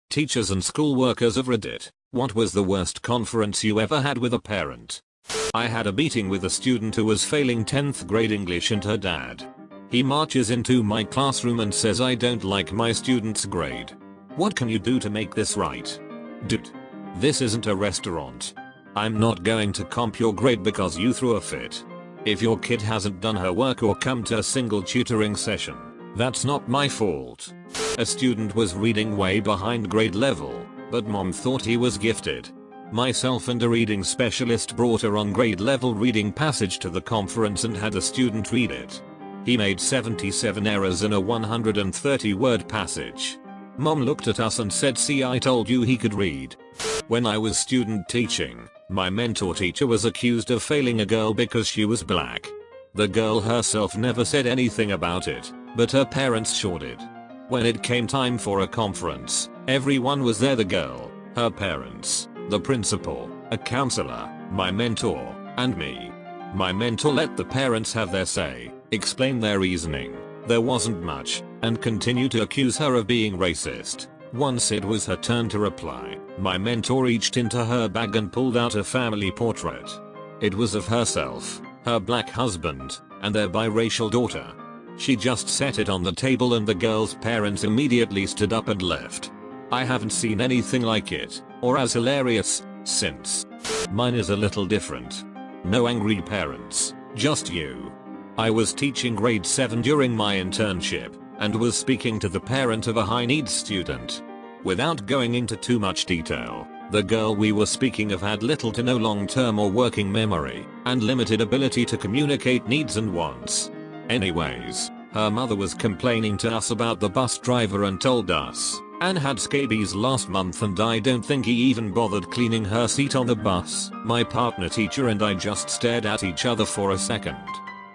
Teachers and school workers of Reddit, what was the worst conference you ever had with a parent? I had a meeting with a student who was failing 10th grade English and her dad. He marches into my classroom and says, "I don't like my student's grade. What can you do to make this right?" Dude. This isn't a restaurant. I'm not going to comp your grade because you threw a fit. If your kid hasn't done her work or come to a single tutoring session, that's not my fault. A student was reading way behind grade level, but mom thought he was gifted. Myself and a reading specialist brought her on grade level reading passage to the conference and had a student read it. He made 77 errors in a 130 word passage. Mom looked at us and said, "See, I told you he could read." When I was student teaching, my mentor teacher was accused of failing a girl because she was black. The girl herself never said anything about it, but her parents sure did. When it came time for a conference, everyone was there: the girl, her parents, the principal, a counselor, my mentor, and me. My mentor let the parents have their say, explain their reasoning. There wasn't much, and continued to accuse her of being racist. Once it was her turn to reply, my mentor reached into her bag and pulled out a family portrait. It was of herself, her black husband, and their biracial daughter. She just set it on the table and the girl's parents immediately stood up and left. I haven't seen anything like it, or as hilarious, since. Mine is a little different. No angry parents, just you. I was teaching grade 7 during my internship, and was speaking to the parent of a high-needs student. Without going into too much detail, the girl we were speaking of had little to no long-term or working memory, and limited ability to communicate needs and wants. Anyways, her mother was complaining to us about the bus driver and told us, "Anne had scabies last month and I don't think he even bothered cleaning her seat on the bus." My partner teacher and I just stared at each other for a second.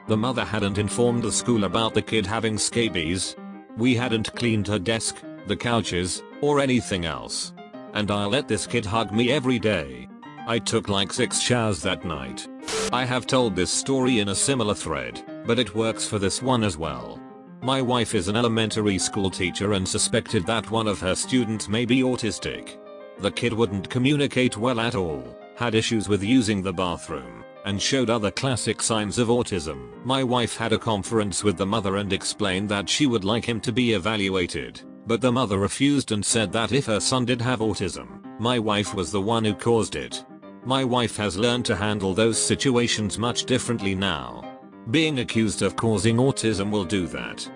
The mother hadn't informed the school about the kid having scabies. We hadn't cleaned her desk, the couches, or anything else. And I let this kid hug me every day. I took like 6 showers that night. I have told this story in a similar thread, but it works for this one as well. My wife is an elementary school teacher and suspected that one of her students may be autistic. The kid wouldn't communicate well at all, had issues with using the bathroom, and showed other classic signs of autism. My wife had a conference with the mother and explained that she would like him to be evaluated, but the mother refused and said that if her son did have autism, my wife was the one who caused it. My wife has learned to handle those situations much differently now. Being accused of causing autism will do that.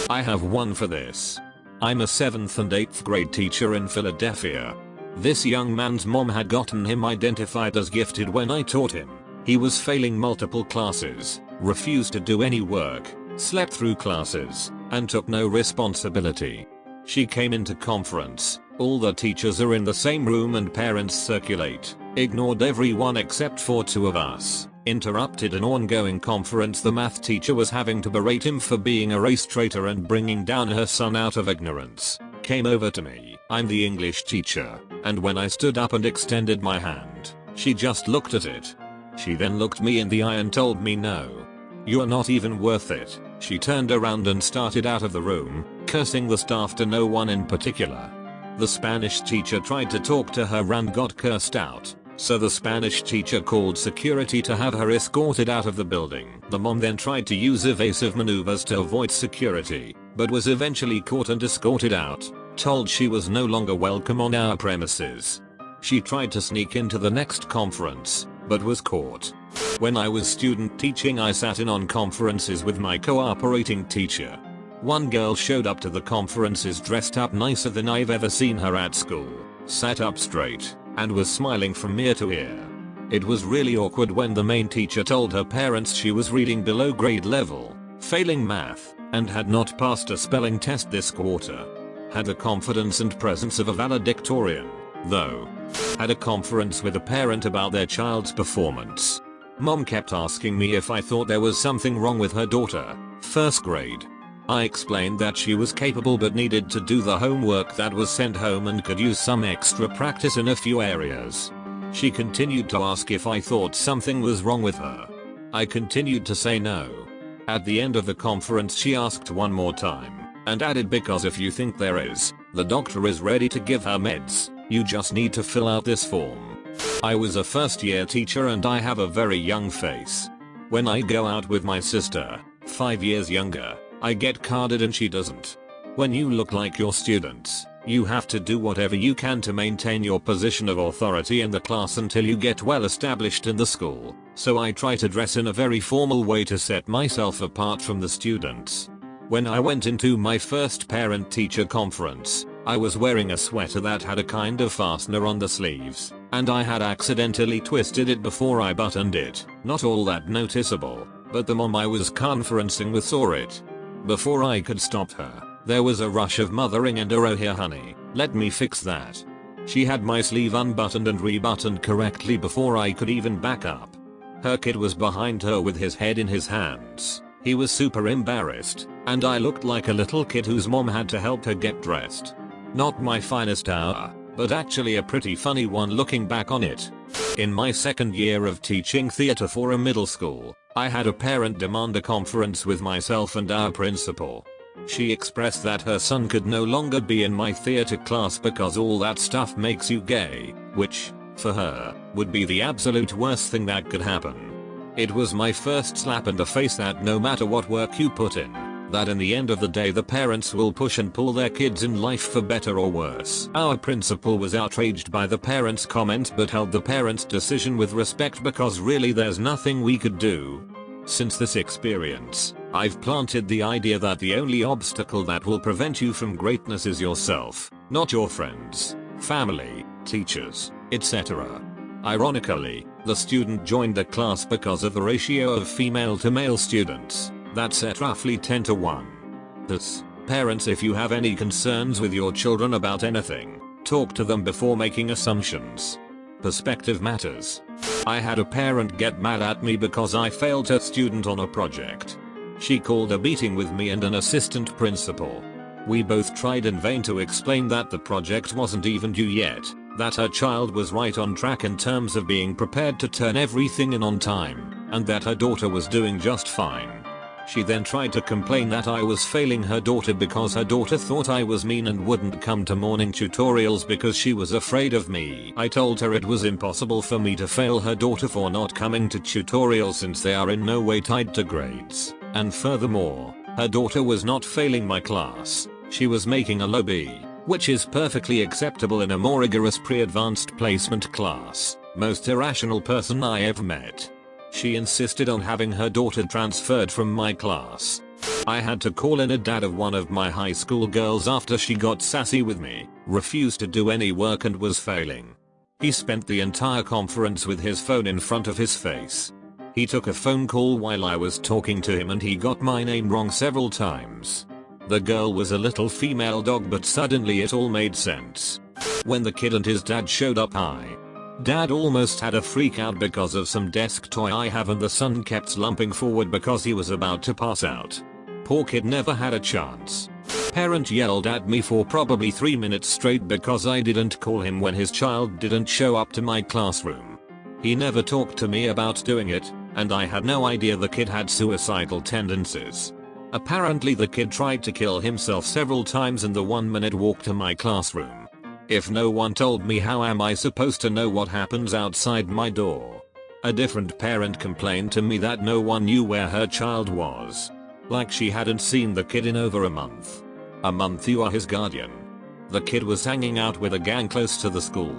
I have one for this. I'm a 7th and 8th grade teacher in Philadelphia. This young man's mom had gotten him identified as gifted when I taught him. He was failing multiple classes, refused to do any work, slept through classes, and took no responsibility. She came into conference, all the teachers are in the same room and parents circulate, ignored everyone except for 2 of us, interrupted an ongoing conference the math teacher was having to berate him for being a race traitor and bringing down her son out of ignorance, came over to me, I'm the English teacher, and when I stood up and extended my hand, she just looked at it. She then looked me in the eye and told me no. You're not even worth it. She turned around and started out of the room, cursing the staff to no one in particular. The Spanish teacher tried to talk to her and got cursed out, so the Spanish teacher called security to have her escorted out of the building. The mom then tried to use evasive maneuvers to avoid security, but was eventually caught and escorted out, told she was no longer welcome on our premises. She tried to sneak into the next conference, but was caught. When I was student teaching, I sat in on conferences with my cooperating teacher. One girl showed up to the conferences dressed up nicer than I've ever seen her at school, sat up straight, and was smiling from ear to ear. It was really awkward when the main teacher told her parents she was reading below grade level, failing math, and had not passed a spelling test this quarter. Had the confidence and presence of a valedictorian, though. Had a conference with a parent about their child's performance. Mom kept asking me if I thought there was something wrong with her daughter, 1st grade. I explained that she was capable but needed to do the homework that was sent home and could use some extra practice in a few areas. She continued to ask if I thought something was wrong with her. I continued to say no. At the end of the conference she asked one more time, and added, "Because if you think there is, The doctor is ready to give her meds, you just need to fill out this form. I was a first year teacher and I have a very young face. When I go out with my sister, 5 years younger, I get carded and she doesn't. When you look like your students, you have to do whatever you can to maintain your position of authority in the class until you get well established in the school, so I try to dress in a very formal way to set myself apart from the students. When I went into my first parent-teacher conference, I was wearing a sweater that had a kind of fastener on the sleeves, and I had accidentally twisted it before I buttoned it. Not all that noticeable, but the mom I was conferencing with saw it. Before I could stop her, there was a rush of mothering and "Oh here honey, let me fix that." She had my sleeve unbuttoned and rebuttoned correctly before I could even back up. Her kid was behind her with his head in his hands. He was super embarrassed, and I looked like a little kid whose mom had to help her get dressed. Not my finest hour, but actually a pretty funny one looking back on it. In my second year of teaching theater for a middle school, I had a parent demand a conference with myself and our principal. She expressed that her son could no longer be in my theater class because all that stuff makes you gay, which, for her, would be the absolute worst thing that could happen. It was my first slap in the face that no matter what work you put in, that in the end of the day the parents will push and pull their kids in life for better or worse. Our principal was outraged by the parents' comment but held the parents' decision with respect because really there's nothing we could do. Since this experience, I've planted the idea that the only obstacle that will prevent you from greatness is yourself, not your friends, family, teachers, etc. Ironically, the student joined the class because of the ratio of female to male students. That's at roughly 10 to 1. Thus, parents, if you have any concerns with your children about anything, talk to them before making assumptions. Perspective matters. I had a parent get mad at me because I failed a student on a project. She called a meeting with me and an assistant principal. We both tried in vain to explain that the project wasn't even due yet, that her child was right on track in terms of being prepared to turn everything in on time, and that her daughter was doing just fine. She then tried to complain that I was failing her daughter because her daughter thought I was mean and wouldn't come to morning tutorials because she was afraid of me. I told her it was impossible for me to fail her daughter for not coming to tutorials since they are in no way tied to grades, and furthermore, her daughter was not failing my class, she was making a low B, which is perfectly acceptable in a more rigorous pre-advanced placement class. Most irrational person I ever met. She insisted on having her daughter transferred from my class. I had to call in a dad of one of my high school girls after she got sassy with me, refused to do any work and was failing. He spent the entire conference with his phone in front of his face. He took a phone call while I was talking to him and he got my name wrong several times. The girl was a little female dog but suddenly it all made sense. When the kid and his dad showed up, Dad almost had a freak out because of some desk toy I have and the son kept slumping forward because he was about to pass out. Poor kid never had a chance. Parent yelled at me for probably 3 minutes straight because I didn't call him when his child didn't show up to my classroom. He never talked to me about doing it, and I had no idea the kid had suicidal tendencies. Apparently the kid tried to kill himself several times in the 1-minute walk to my classroom. If no one told me, how am I supposed to know what happens outside my door? A different parent complained to me that no one knew where her child was. Like she hadn't seen the kid in over a month. A month? You are his guardian. The kid was hanging out with a gang close to the school.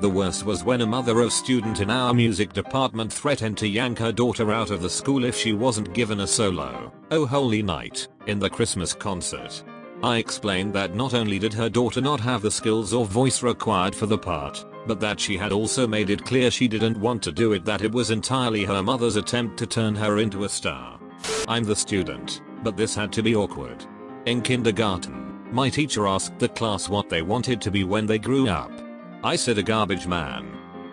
The worst was when a mother of student in our music department threatened to yank her daughter out of the school if she wasn't given a solo, "Oh Holy Night," in the Christmas concert. I explained that not only did her daughter not have the skills or voice required for the part, but that she had also made it clear she didn't want to do it, that it was entirely her mother's attempt to turn her into a star. I'm the student, but this had to be awkward. In kindergarten, my teacher asked the class what they wanted to be when they grew up. I said a garbage man.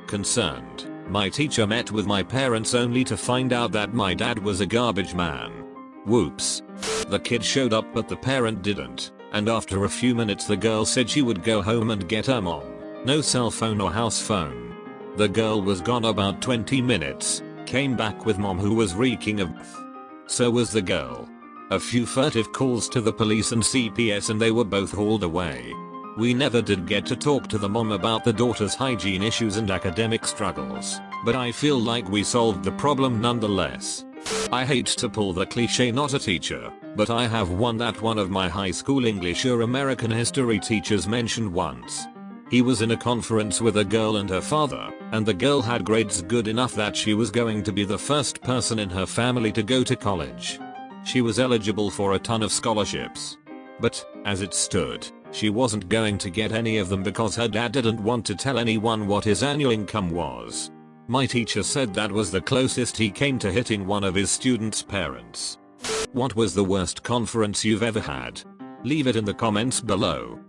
Concerned, my teacher met with my parents only to find out that my dad was a garbage man. Whoops. The kid showed up but the parent didn't, and after a few minutes the girl said she would go home and get her mom. No cell phone or house phone. The girl was gone about 20 minutes, came back with mom who was reeking of breath. So was the girl. A few furtive calls to the police and CPS and they were both hauled away. We never did get to talk to the mom about the daughter's hygiene issues and academic struggles, but I feel like we solved the problem nonetheless. I hate to pull the cliche not a teacher, but I have one that one of my high school English or American history teachers mentioned once. He was in a conference with a girl and her father, and the girl had grades good enough that she was going to be the first person in her family to go to college. She was eligible for a ton of scholarships. But, as it stood, she wasn't going to get any of them because her dad didn't want to tell anyone what his annual income was. My teacher said that was the closest he came to hitting one of his students' parents. What was the worst conference you've ever had? Leave it in the comments below.